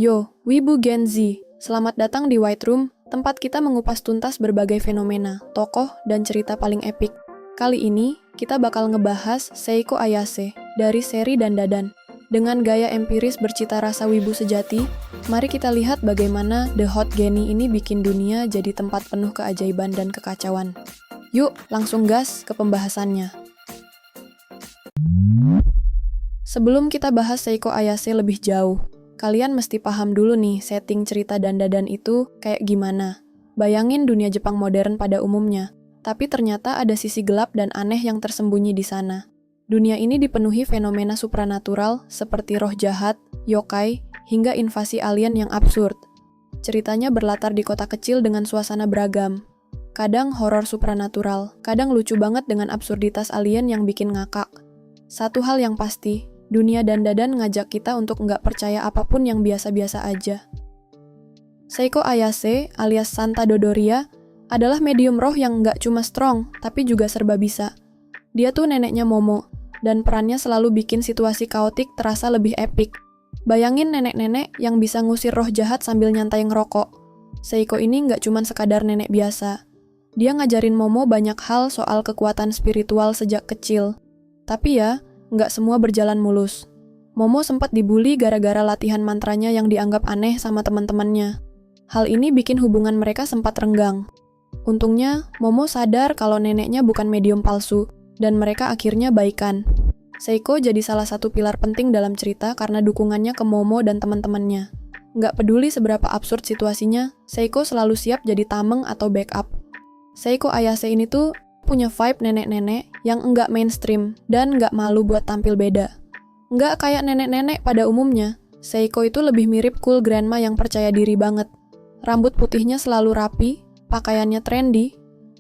Yo, Wibu Gen Z, selamat datang di White Room, tempat kita mengupas tuntas berbagai fenomena, tokoh, dan cerita paling epik. Kali ini, kita bakal ngebahas Seiko Ayase dari seri Dandadan. Dengan gaya empiris bercita rasa wibu sejati, mari kita lihat bagaimana The Hot Genie ini bikin dunia jadi tempat penuh keajaiban dan kekacauan. Yuk, langsung gas ke pembahasannya. Sebelum kita bahas Seiko Ayase lebih jauh, kalian mesti paham dulu nih setting cerita Dandadan itu kayak gimana. Bayangin dunia Jepang modern pada umumnya, tapi ternyata ada sisi gelap dan aneh yang tersembunyi di sana. Dunia ini dipenuhi fenomena supranatural seperti roh jahat, yokai, hingga invasi alien yang absurd. Ceritanya berlatar di kota kecil dengan suasana beragam. Kadang horor supranatural, kadang lucu banget dengan absurditas alien yang bikin ngakak. Satu hal yang pasti, dunia Dandadan ngajak kita untuk nggak percaya apapun yang biasa-biasa aja. Seiko Ayase alias Santa Dodoria adalah medium roh yang nggak cuma strong, tapi juga serba bisa. Dia tuh neneknya Momo, dan perannya selalu bikin situasi kaotik terasa lebih epik. Bayangin nenek-nenek yang bisa ngusir roh jahat sambil nyantai ngerokok. Seiko ini nggak cuma sekadar nenek biasa. Dia ngajarin Momo banyak hal soal kekuatan spiritual sejak kecil. Tapi ya, nggak semua berjalan mulus. Momo sempat dibully gara-gara latihan mantranya yang dianggap aneh sama teman-temannya. Hal ini bikin hubungan mereka sempat renggang. Untungnya, Momo sadar kalau neneknya bukan medium palsu, dan mereka akhirnya baikan. Seiko jadi salah satu pilar penting dalam cerita karena dukungannya ke Momo dan teman-temannya. Nggak peduli seberapa absurd situasinya, Seiko selalu siap jadi tameng atau backup. Seiko Ayase ini tuh punya vibe nenek-nenek yang enggak mainstream dan enggak malu buat tampil beda. Enggak kayak nenek-nenek pada umumnya, Seiko itu lebih mirip cool grandma yang percaya diri banget. Rambut putihnya selalu rapi, pakaiannya trendy,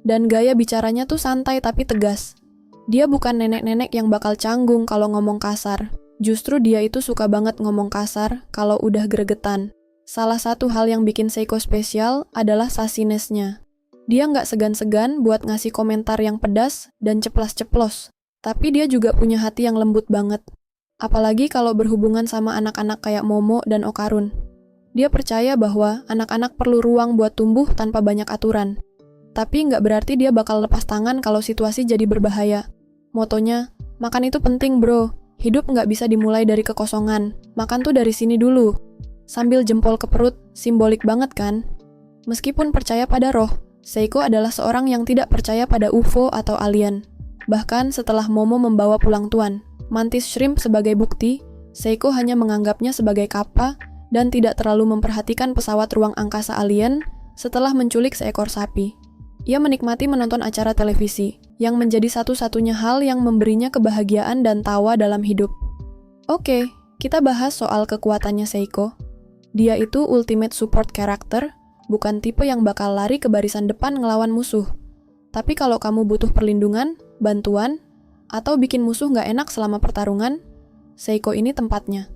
dan gaya bicaranya tuh santai tapi tegas. Dia bukan nenek-nenek yang bakal canggung kalau ngomong kasar. Justru dia itu suka banget ngomong kasar kalau udah gregetan. Salah satu hal yang bikin Seiko spesial adalah sassiness-nya. Dia nggak segan-segan buat ngasih komentar yang pedas dan ceplas-ceplos. Tapi dia juga punya hati yang lembut banget. Apalagi kalau berhubungan sama anak-anak kayak Momo dan Okarun. Dia percaya bahwa anak-anak perlu ruang buat tumbuh tanpa banyak aturan. Tapi nggak berarti dia bakal lepas tangan kalau situasi jadi berbahaya. Motonya, makan itu penting bro. Hidup nggak bisa dimulai dari kekosongan. Makan tuh dari sini dulu. Sambil jempol ke perut, simbolik banget kan? Meskipun percaya pada roh, Seiko adalah seorang yang tidak percaya pada UFO atau alien. Bahkan setelah Momo membawa pulang tuan, mantis shrimp sebagai bukti, Seiko hanya menganggapnya sebagai kappa dan tidak terlalu memperhatikan pesawat ruang angkasa alien setelah menculik seekor sapi. Ia menikmati menonton acara televisi, yang menjadi satu-satunya hal yang memberinya kebahagiaan dan tawa dalam hidup. Oke, kita bahas soal kekuatannya Seiko. Dia itu ultimate support character, bukan tipe yang bakal lari ke barisan depan ngelawan musuh. Tapi kalau kamu butuh perlindungan, bantuan, atau bikin musuh nggak enak selama pertarungan, Seiko ini tempatnya.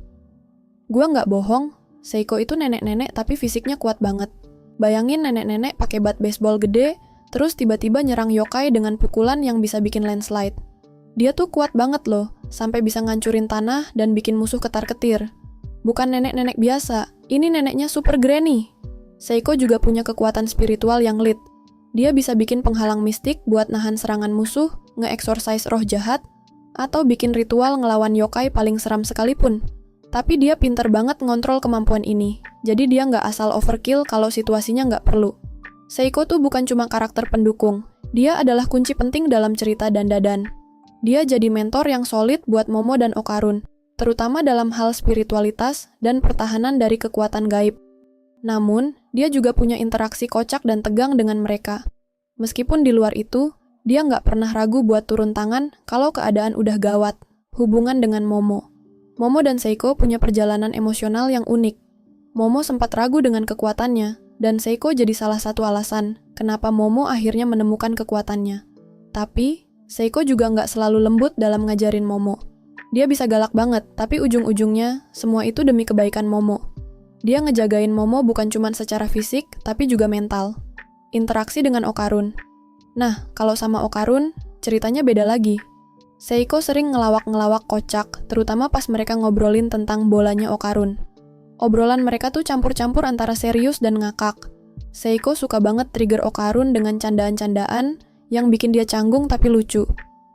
Gua nggak bohong, Seiko itu nenek-nenek tapi fisiknya kuat banget. Bayangin nenek-nenek pakai bat baseball gede, terus tiba-tiba nyerang yokai dengan pukulan yang bisa bikin landslide. Dia tuh kuat banget loh, sampai bisa ngancurin tanah dan bikin musuh ketar-ketir. Bukan nenek-nenek biasa, ini neneknya super granny. Seiko juga punya kekuatan spiritual yang lit. Dia bisa bikin penghalang mistik buat nahan serangan musuh, nge-exorcise roh jahat, atau bikin ritual ngelawan yokai paling seram sekalipun. Tapi dia pinter banget ngontrol kemampuan ini, jadi dia nggak asal overkill kalau situasinya nggak perlu. Seiko tuh bukan cuma karakter pendukung, dia adalah kunci penting dalam cerita Dandadan. Dia jadi mentor yang solid buat Momo dan Okarun, terutama dalam hal spiritualitas dan pertahanan dari kekuatan gaib. Namun, dia juga punya interaksi kocak dan tegang dengan mereka. Meskipun di luar itu, dia nggak pernah ragu buat turun tangan kalau keadaan udah gawat. Hubungan dengan Momo. Momo dan Seiko punya perjalanan emosional yang unik. Momo sempat ragu dengan kekuatannya, dan Seiko jadi salah satu alasan kenapa Momo akhirnya menemukan kekuatannya. Tapi, Seiko juga nggak selalu lembut dalam ngajarin Momo. Dia bisa galak banget, tapi ujung-ujungnya, semua itu demi kebaikan Momo. Dia ngejagain Momo bukan cuma secara fisik, tapi juga mental. Interaksi dengan Okarun. Nah, kalau sama Okarun, ceritanya beda lagi. Seiko sering ngelawak-ngelawak kocak, terutama pas mereka ngobrolin tentang bolanya Okarun. Obrolan mereka tuh campur-campur antara serius dan ngakak. Seiko suka banget trigger Okarun dengan candaan-candaan yang bikin dia canggung tapi lucu.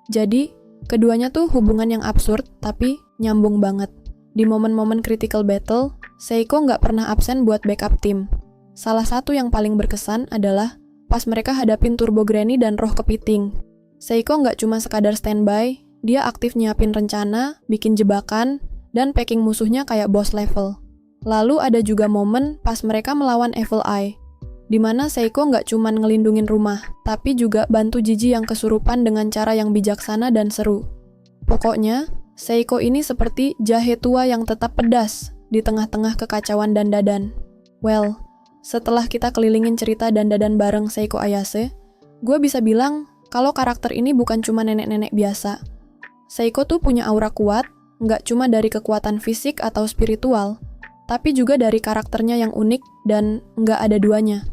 Jadi, keduanya tuh hubungan yang absurd tapi nyambung banget. Di momen-momen critical battle, Seiko nggak pernah absen buat backup tim. Salah satu yang paling berkesan adalah pas mereka hadapin Turbo Granny dan Roh Kepiting. Seiko nggak cuma sekadar standby, dia aktif nyiapin rencana, bikin jebakan, dan packing musuhnya kayak boss level. Lalu ada juga momen pas mereka melawan Evil Eye, di mana Seiko nggak cuma ngelindungin rumah, tapi juga bantu Jiji yang kesurupan dengan cara yang bijaksana dan seru. Pokoknya, Seiko ini seperti jahe tua yang tetap pedas di tengah-tengah kekacauan Dandadan. Well, setelah kita kelilingin cerita Dandadan bareng Seiko Ayase, gue bisa bilang kalau karakter ini bukan cuma nenek-nenek biasa. Seiko tuh punya aura kuat, nggak cuma dari kekuatan fisik atau spiritual, tapi juga dari karakternya yang unik dan nggak ada duanya.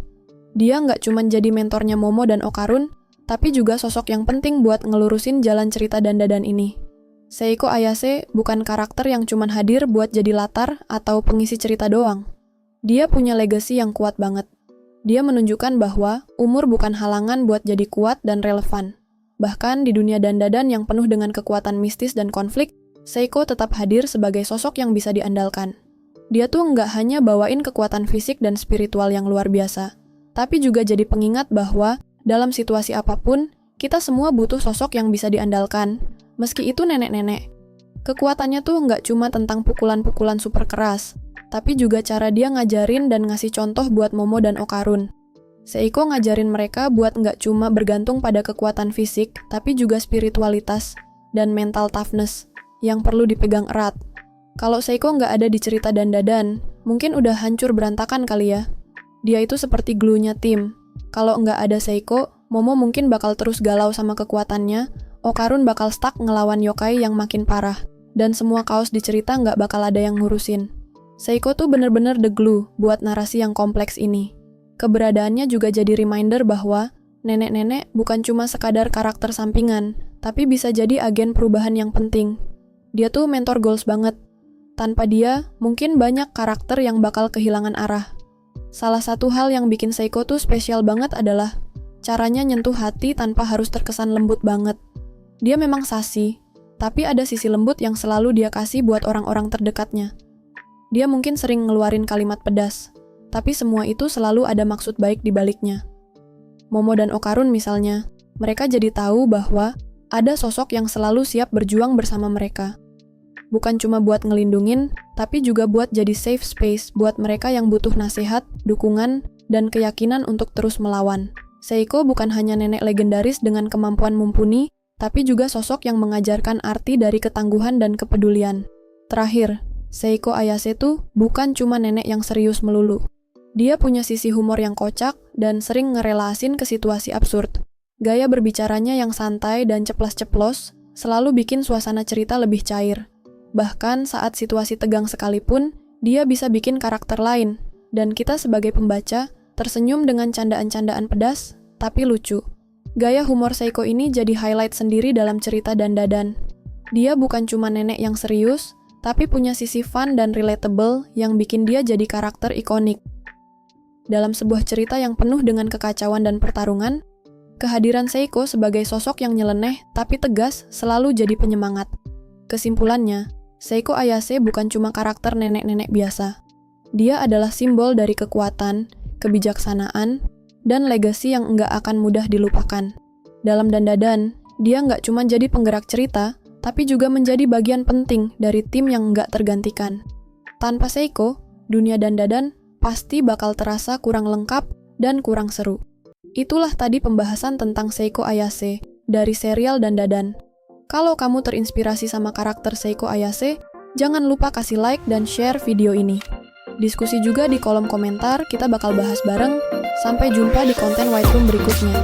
Dia nggak cuma jadi mentornya Momo dan Okarun, tapi juga sosok yang penting buat ngelurusin jalan cerita Dandadan ini. Seiko Ayase bukan karakter yang cuma hadir buat jadi latar atau pengisi cerita doang. Dia punya legacy yang kuat banget. Dia menunjukkan bahwa umur bukan halangan buat jadi kuat dan relevan. Bahkan di dunia Dandadan yang penuh dengan kekuatan mistis dan konflik, Seiko tetap hadir sebagai sosok yang bisa diandalkan. Dia tuh nggak hanya bawain kekuatan fisik dan spiritual yang luar biasa, tapi juga jadi pengingat bahwa dalam situasi apapun, kita semua butuh sosok yang bisa diandalkan, meski itu nenek-nenek. Kekuatannya tuh nggak cuma tentang pukulan-pukulan super keras, tapi juga cara dia ngajarin dan ngasih contoh buat Momo dan Okarun. Seiko ngajarin mereka buat nggak cuma bergantung pada kekuatan fisik, tapi juga spiritualitas dan mental toughness yang perlu dipegang erat. Kalau Seiko nggak ada di cerita Dandadan, mungkin udah hancur berantakan kali ya. Dia itu seperti glue-nya tim. Kalau nggak ada Seiko, Momo mungkin bakal terus galau sama kekuatannya, Okarun bakal stuck ngelawan yokai yang makin parah, dan semua kaos di cerita nggak bakal ada yang ngurusin. Seiko tuh bener-bener the glue buat narasi yang kompleks ini. Keberadaannya juga jadi reminder bahwa nenek-nenek bukan cuma sekadar karakter sampingan, tapi bisa jadi agen perubahan yang penting. Dia tuh mentor goals banget. Tanpa dia, mungkin banyak karakter yang bakal kehilangan arah. Salah satu hal yang bikin Seiko tuh spesial banget adalah caranya nyentuh hati tanpa harus terkesan lembut banget. Dia memang sassy, tapi ada sisi lembut yang selalu dia kasih buat orang-orang terdekatnya. Dia mungkin sering ngeluarin kalimat pedas, tapi semua itu selalu ada maksud baik di baliknya. Momo dan Okarun misalnya, mereka jadi tahu bahwa ada sosok yang selalu siap berjuang bersama mereka. Bukan cuma buat ngelindungin, tapi juga buat jadi safe space buat mereka yang butuh nasihat, dukungan, dan keyakinan untuk terus melawan. Seiko bukan hanya nenek legendaris dengan kemampuan mumpuni, tapi juga sosok yang mengajarkan arti dari ketangguhan dan kepedulian. Terakhir, Seiko Ayase tuh bukan cuma nenek yang serius melulu. Dia punya sisi humor yang kocak dan sering ngerelasin ke situasi absurd. Gaya berbicaranya yang santai dan ceplas-ceplos selalu bikin suasana cerita lebih cair. Bahkan saat situasi tegang sekalipun, dia bisa bikin karakter lain, dan kita sebagai pembaca tersenyum dengan candaan-candaan pedas, tapi lucu. Gaya humor Seiko ini jadi highlight sendiri dalam cerita Dandadan. Dia bukan cuma nenek yang serius, tapi punya sisi fun dan relatable yang bikin dia jadi karakter ikonik. Dalam sebuah cerita yang penuh dengan kekacauan dan pertarungan, kehadiran Seiko sebagai sosok yang nyeleneh tapi tegas selalu jadi penyemangat. Kesimpulannya, Seiko Ayase bukan cuma karakter nenek-nenek biasa. Dia adalah simbol dari kekuatan, kebijaksanaan, dan legasi yang nggak akan mudah dilupakan. Dalam Dandadan, dia nggak cuma jadi penggerak cerita, tapi juga menjadi bagian penting dari tim yang nggak tergantikan. Tanpa Seiko, dunia Dandadan pasti bakal terasa kurang lengkap dan kurang seru. Itulah tadi pembahasan tentang Seiko Ayase dari serial Dandadan. Kalau kamu terinspirasi sama karakter Seiko Ayase, jangan lupa kasih like dan share video ini. Diskusi juga di kolom komentar, kita bakal bahas bareng. Sampai jumpa di konten White Room berikutnya.